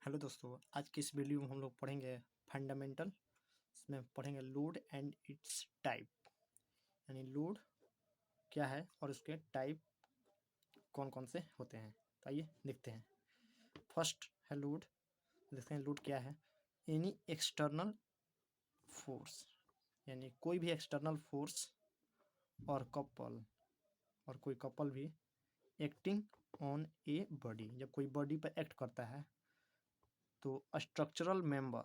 Hello दोस्तों, आज की इस वीडियो में हम लोग पढ़ेंगे फंडामेंटल। इसमें पढ़ेंगे लोड एंड इट्स टाइप, यानी लोड क्या है और उसके टाइप कौन कौन से होते हैं। तो आइए देखते हैं। फर्स्ट है लोड। देखते हैं लोड क्या है। एनी एक्सटर्नल फोर्स, यानी कोई भी एक्सटर्नल फोर्स और कोई कपल भी एक्टिंग ऑन ए बॉडी। जब कोई बॉडी पर एक्ट करता है तो स्ट्रक्चरल मेंबर,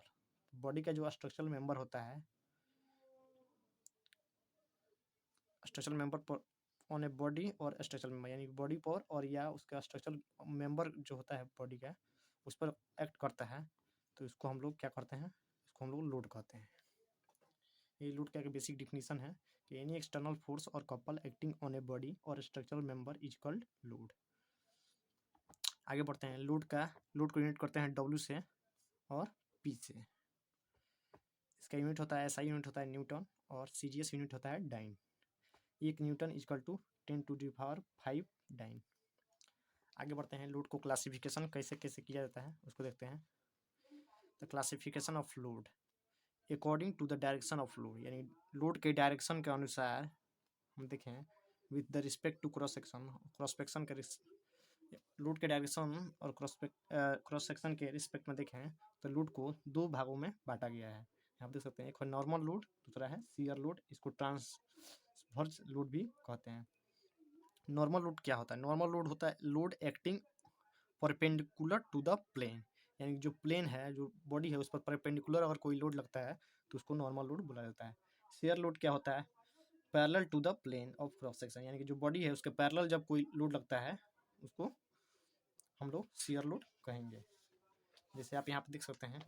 बॉडी का जो स्ट्रक्चरल मेंबर होता है, स्ट्रक्चरल मेंबर पर ऑन ए बॉडी और स्ट्रक्चरल मेंबर, यानी बॉडी पर और या उसका स्ट्रक्चरल मेंबर जो होता है बॉडी का, उस पर एक्ट करता है, तो इसको हम लोग क्या करते हैं, इसको हम लोग लोड कहते हैं। ये लोड का एक बेसिक डिफिनीशन है कि एनी एक्सटर्नल फोर्स और couple acting on a body और structural member is called load. आगे बढ़ते हैं। लोड को यूनिट करते हैं डब्ल्यू से और पी से। इसका यूनिट होता है, एसआई यूनिट होता है न्यूटन, और सीजीएस यूनिट होता है dyne. 1 newton equal to 10⁵ dyne. आगे बढ़ते हैं। लोड को क्लासिफिकेशन कैसे कैसे किया जाता है उसको देखते हैं। The classification of load according to the direction of load, यानी लोड के डायरेक्शन के अनुसार हम देखें with the respect to cross section. Cross section के लोड के डायरेक्शन और क्रॉस सेक्शन के रिस्पेक्ट में देखें तो लोड को 2 भागों में बांटा गया है। आप देख सकते हैं, एक है नॉर्मल लोड, दूसरा है शियर लोड। इसको ट्रांसवर्स लोड भी कहते हैं। नॉर्मल लोड क्या होता है? नॉर्मल लोड होता है load acting perpendicular to the plane, यानी जो प्लेन है, जो बॉडी है, उस पर परपेंडिकुलर अगर कोई लोड लगता है तो उसको नॉर्मल लोड बोला जाता है। शेयर लोड क्या होता है? Parallel to the plane of cross section, यानी कि जो बॉडी है उसके पैरेलल जब कोई लोड लगता है उसको हम लोग शेयर लोड कहेंगे। जैसे आप यहाँ पे देख सकते हैं,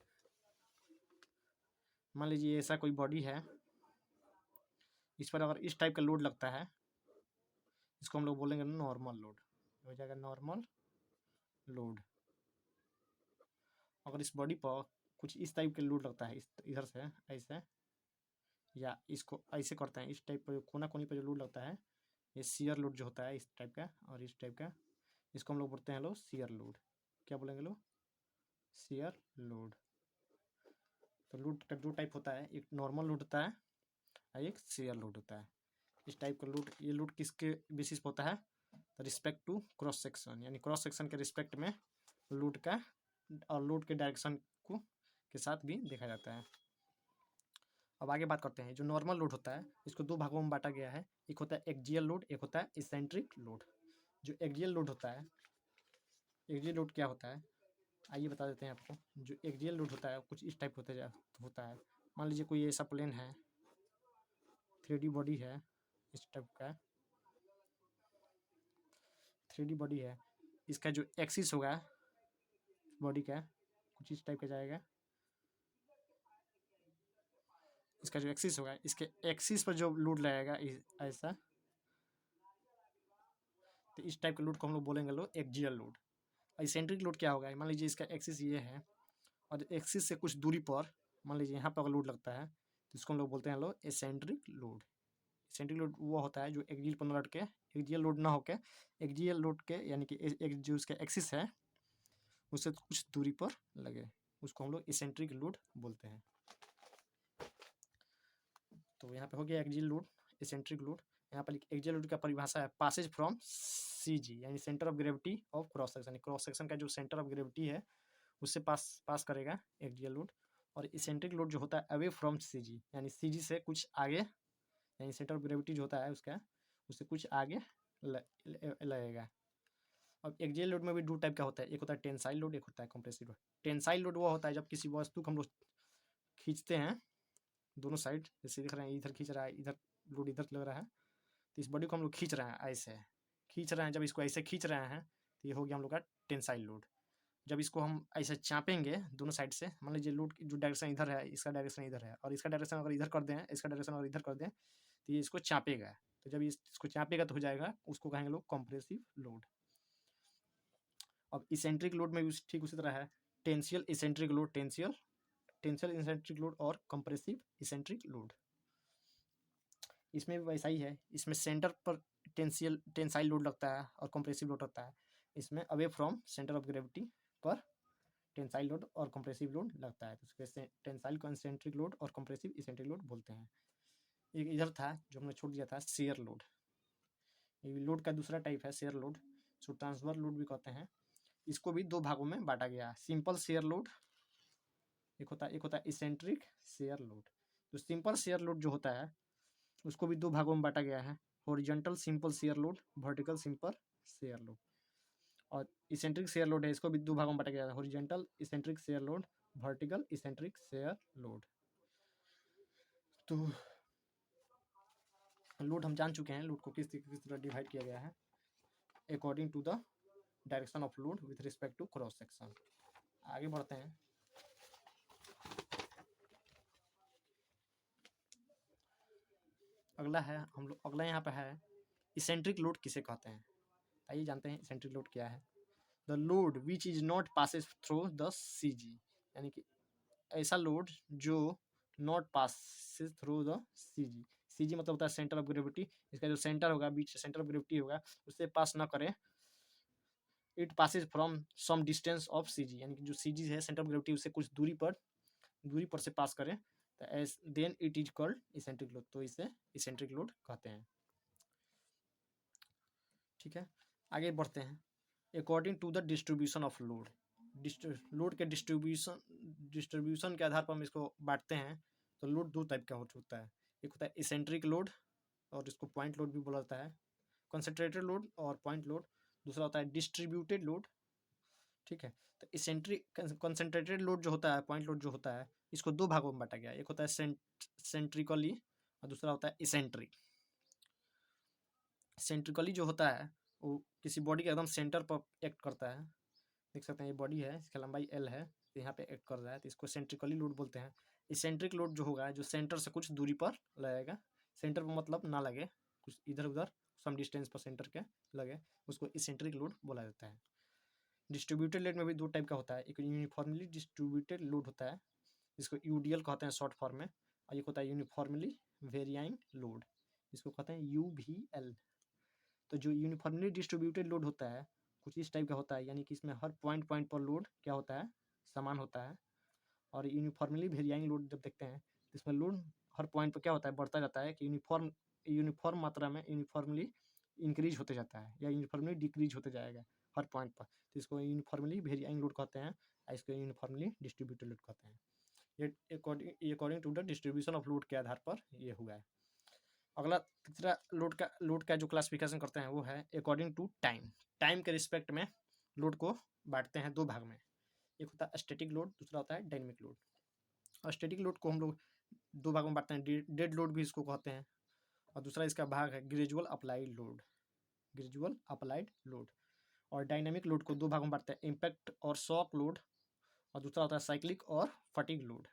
मान लीजिए ऐसा कोई बॉडी है, इस पर अगर इस टाइप का लोड लगता है, इसको हम लोग बोलेंगे नॉर्मल लोड। हो जाएगा नॉर्मल लोड। अगर इस बॉडी पर कुछ इस टाइप के लोड लगता है, इस इधर से ऐसे, या इसको ऐसे करते हैं, इस टाइप पर कोना कोनी पर जो लोड लगता है, ये शियर लोड जो होता है इस टाइप का और इस टाइप का, इसको हम लोग बोलते हैं लोग शियर लोड। क्या बोलेंगे लोग? Shear load. तो लोड का 2 टाइप होता है, एक नॉर्मल लोड होता है और एक शियर लोड होता है। इस टाइप का लोड, ये लोड किसके बेसिस पर होता है? तो रिस्पेक्ट टू क्रॉस सेक्शन, यानी क्रॉस सेक्शन के रिस्पेक्ट में लोड का और लोड के डायरेक्शन को के साथ भी देखा जाता है। अब आगे बात करते हैं। जो नॉर्मल लोड होता है इसको 2 भागों में बांटा गया है। एक होता है एक्सियल लोड, एक होता है इसेंट्रिक लोड। जो एक्सियल लोड होता है, एक्सियल लोड क्या होता है आइए बता देते हैं आपको। जो एक्सियल लोड होता है कुछ इस टाइप होता है। मान लीजिए कोई ऐसा प्लेन है, 3D बॉडी है, इस टाइप का 3D बॉडी है। इसका जो एक्सिस होगा बॉडी का कुछ इस टाइप का जाएगा। इसका जो एक्सिस होगा, इसके एक्सिस पर जो लोड लगेगा ऐसा, तो इस टाइप के लोड को हम लोग बोलेंगे लोग एक्सियल लोड। इसेंट्रिक लोड क्या होगा? मान लीजिए इसका एक्सिस ये है और एक्सिस से कुछ दूरी पर मान लीजिए यहाँ पर अगर लोड लगता है तो इसको हम लोग बोलते हैं लोग एसेंट्रिक लोड। एसेंट्रिक लोड वो होता है जो एक्सियल पर लट के, एक्सियल लोड ना होकर एक्सियल लोड के, यानी कि एक जो उसका एक्सिस है उससे कुछ दूरी पर लगे, उसको हम लोग एसेंट्रिक लोड बोलते हैं। तो यहाँ पे हो गया एक्सियल लोड, एसेंट्रिक लोड। यहाँ पर एक्सियल लोड का परिभाषा है पासेज फ्रॉम सीजी, यानी centre of gravity of cross section. Cross section का जो सेंटर ऑफ ग्रेविटी है उससे पास करेगा एक्सियल लोड। और इसेंट्रिक लोड जो होता है अवे फ्रॉम सीजी, यानी सीजी से कुछ आगे, यानी सेंटर ऑफ ग्रेविटी जो होता है उसका उससे कुछ आगे लगेगा। अब एक्सियल लोड में भी 2 टाइप का होता है, एक होता है टेंसाइल लोड, एक होता है कंप्रेसिव लोड। टेंसाइल लोड वो होता है जब किसी वस्तु को हम लोग खींचते हैं दोनों साइड, जैसे देख रहे हैं इधर खींच रहा है, इधर लोड इधर लग रहा है, तो इस बॉडी को हम लोग खींच रहे हैं, ऐसे खींच रहे हैं। जब इसको ऐसे खींच रहे हैं तो ये हो गया हम लोग का टेंसाइल लोड। जब इसको हम ऐसे चापेंगे दोनों साइड से, मान लीजिए लोड जो डायरेक्शन इधर है, इसका डायरेक्शन इधर है, और इसका डायरेक्शन अगर इधर कर दें, इसका डायरेक्शन अगर इधर कर दें, तो ये इसको चापेगा। तो जब इसको चापेगा तो हो जाएगा, उसको कहेंगे लोग कंप्रेसिव लोड। अब इसेंट्रिक लोड में भी ठीक उसी तरह है, टेंसियल इसेंट्रिक लोड, टेंसियल इसेंट्रिक लोड और कंप्रेसिव इसेंट्रिक लोड। इसमें भी वैसा ही है, इसमें सेंटर पर टेंसाइल लोड लगता है और कंप्रेसिव लोड होता है। इसमें away from centre of gravity पर टेंसाइल लोड और कंप्रेसिव लोड लगता है, तो उसके टेंसाइल कंसेंट्रिक लोड और कंप्रेसिव इसेंट्रिक लोड बोलते हैं। एक इधर था जो हमने छोड़ दिया था, शेयर लोड। ये लोड का दूसरा टाइप है शेयर लोड, इसको ट्रांसफर लोड भी कहते हैं। इसको भी दो भागों में बांटा गया है, सिंपल शेयर लोड एक होता है इसेंट्रिक शेयर लोड। तो सिंपल शेयर लोड जो होता है उसको भी दो भागों में बांटा गया है, horizontal simple share load, vertical simple share load. और इसेंट्रिक शेयर लोड है, इसको भी दो भागों में बांटा गया है, horizontal eccentric share load, vertical eccentric share load. तो लोड हम जान चुके हैं, लोड को किस तरह डिवाइड किया गया है, according to the direction of load with respect to cross section. आगे बढ़ते हैं। अगला है हम लोग, अगला यहाँ पे है इसेंट्रिक लोड किसे कहते हैं। आइए जानते हैं इसेंट्रिक लोड क्या है। The load which is not passes through the C G, यानी कि ऐसा लोड जो not passes through the C G. C G मतलब होता है सेंटर ऑफ ग्रेविटी, इसका जो सेंटर होगा, बीच से सेंटर ऑफ ग्रेविटी होगा, उससे पास ना करे। It passes from some distance of C G, यानी कि जो सी जी है सेंटर ऑफ ग्रेविटी उससे कुछ दूरी पर से पास करें, तो as then it is called eccentric load, तो इसे इसेंट्रिक लोड कहते हैं। ठीक है, आगे बढ़ते हैं। According to the distribution of load, load के डिस्ट्रीब्यूशन के आधार पर हम इसको बांटते हैं। तो लोड दो टाइप का होता है, एक होता है इसेंट्रिक लोड और इसको पॉइंट लोड भी बोला जाता है, कंसंट्रेटेड लोड और पॉइंट लोड। दूसरा होता है डिस्ट्रीब्यूटेड लोड। ठीक है, तो इसेंट्रिक कंसंट्रेटेड लोड जो होता है, पॉइंट लोड जो होता है, इसको दो भागों में बांटा गया है, एक होता है सेंट्रिकली और दूसरा होता है इसेंट्रिक। सेंट्रिकली जो होता है वो किसी बॉडी के एकदम सेंटर पर एक्ट करता है, देख सकते हैं ये बॉडी है, इसकी लंबाई एल है, तो यहाँ पे एक्ट कर रहा है, तो इसको सेंट्रिकली लोड बोलते हैं। इसेंट्रिक लोड जो होगा जो सेंटर से कुछ दूरी पर लगेगा, सेंटर पर मतलब ना लगे, कुछ इधर उधर सम डिस्टेंस पर सेंटर के लगे, उसको इसेंट्रिक लोड बोला जाता है। डिस्ट्रीब्यूटेड लोड में भी दो टाइप का होता है, एक यूनिफॉर्मली डिस्ट्रीब्यूटेड लोड होता है, जिसको यूडीएल कहते हैं शॉर्ट फॉर्म में, और एक होता है यूनिफॉर्मली वेरियाइंग लोड, जिसको कहते हैं यूवीएल। तो जो यूनिफॉर्मली डिस्ट्रीब्यूटेड लोड होता है कुछ इस टाइप का होता है, यानी कि इसमें हर पॉइंट पर लोड क्या होता है, समान होता है। और यूनिफॉर्मली वेरियाइंग लोड जब देखते हैं तो इसमें लोड हर पॉइंट पर क्या होता है, बढ़ता जाता है कि यूनिफॉर्म मात्रा में यूनिफॉर्मली इंक्रीज होते जाता है या यूनिफॉर्मली डिक्रीज होते जाएगा हर पॉइंट पर, तो इसको यूनिफॉर्मली वेरियाइंग लोड कहते हैं, और इसको यूनिफॉर्मली डिस्ट्रीब्यूटेड लोड कहते हैं। ये according to the distribution of load के आधार पर ये हुआ है। अगला तीसरा लोड का जो क्लासिफिकेशन करते हैं वो है अकॉर्डिंग टू टाइम। टाइम के रिस्पेक्ट में लोड को बांटते हैं दो भाग में, एक होता है स्टैटिक लोड, दूसरा होता है डायनेमिक लोड। स्टैटिक लोड को हम लोग दो भागों में बांटते हैं, डेड लोड भी इसको कहते हैं, और दूसरा इसका भाग है gradual applied load, gradual applied load. और डायनेमिक लोड को दो भागों में बांटते हैं, इम्पैक्ट और शॉक लोड, और दूसरा होता है साइक्लिक और फटीग लोड।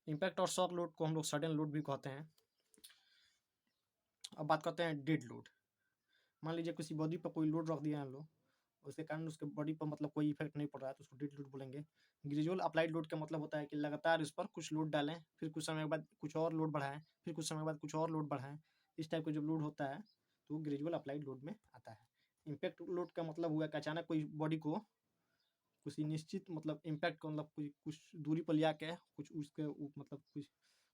इम्पैक्ट और शॉक लोड को हम लोग सडन लोड भी कहते हैं। अब बात करते हैं डेड लोड। मान लीजिए किसी बॉडी पर कोई लोड रख दिया है हम लोग, उसके कारण उसके बॉडी पर मतलब कोई इफेक्ट नहीं पड़ रहा है, तो उसको डेड लोड बोलेंगे। ग्रेजुअल अप्लाइड लोड का मतलब होता है कि लगातार इस पर कुछ लोड डालें, फिर कुछ समय के बाद कुछ और लोड बढ़ाएं, फिर कुछ समय के बाद कुछ और लोड बढ़ाएं, इस टाइप का जो लोड होता है तो ग्रेजुअल अप्लाइड लोड में आता है। इम्पैक्ट लोड का मतलब हुआ कि अचानक कोई बॉडी को किसी निश्चित मतलब इम्पैक्ट को मतलब कुछ दूरी पर लिया के कुछ उसके मतलब कुछ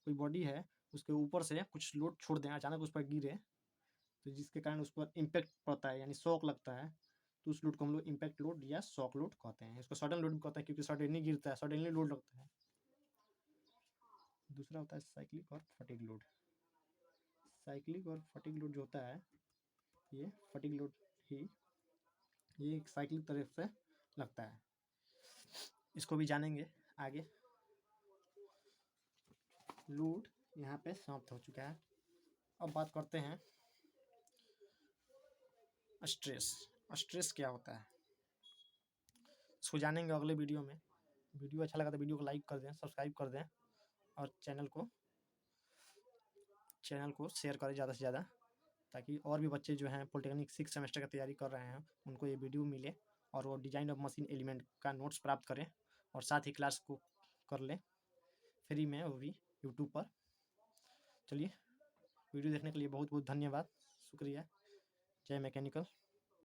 कोई बॉडी है उसके ऊपर से कुछ लोड छोड़ दें, अचानक उस पर गिरे, तो जिसके कारण उस पर इम्पैक्ट पड़ता है यानी शॉक लगता है, तो उस लोड को हम लोग इम्पैक्ट लोड या शॉक लोड कहते हैं। इसको सडन लोड भी कहते हैं क्योंकि सडनली गिरता है, सडनली लोड लगता है। दूसरा होता है साइक्लिक और फटीग लोड। साइक्लिक और फटीग लोड जो होता है, ये फटीग लोड ही ये एक साइक्लिक तरफ से लगता है, इसको भी जानेंगे आगे। लोड यहाँ पे समाप्त हो चुका है। अब बात करते हैं स्ट्रेस। स्ट्रेस क्या होता है इसको जानेंगे अगले वीडियो में। वीडियो अच्छा लगा तो वीडियो को लाइक कर दें, सब्सक्राइब कर दें, और चैनल को शेयर करें ज़्यादा से ज़्यादा, ताकि और भी बच्चे जो हैं पॉलिटेक्निक 6 सेमेस्टर की तैयारी कर रहे हैं उनको ये वीडियो मिले और वो डिजाइन ऑफ मशीन एलिमेंट का नोट्स प्राप्त करें, और साथ ही क्लास को कर लें फ्री में, वो भी यूट्यूब पर। चलिए, वीडियो देखने के लिए बहुत बहुत धन्यवाद, शुक्रिया। जय मैकेनिकल।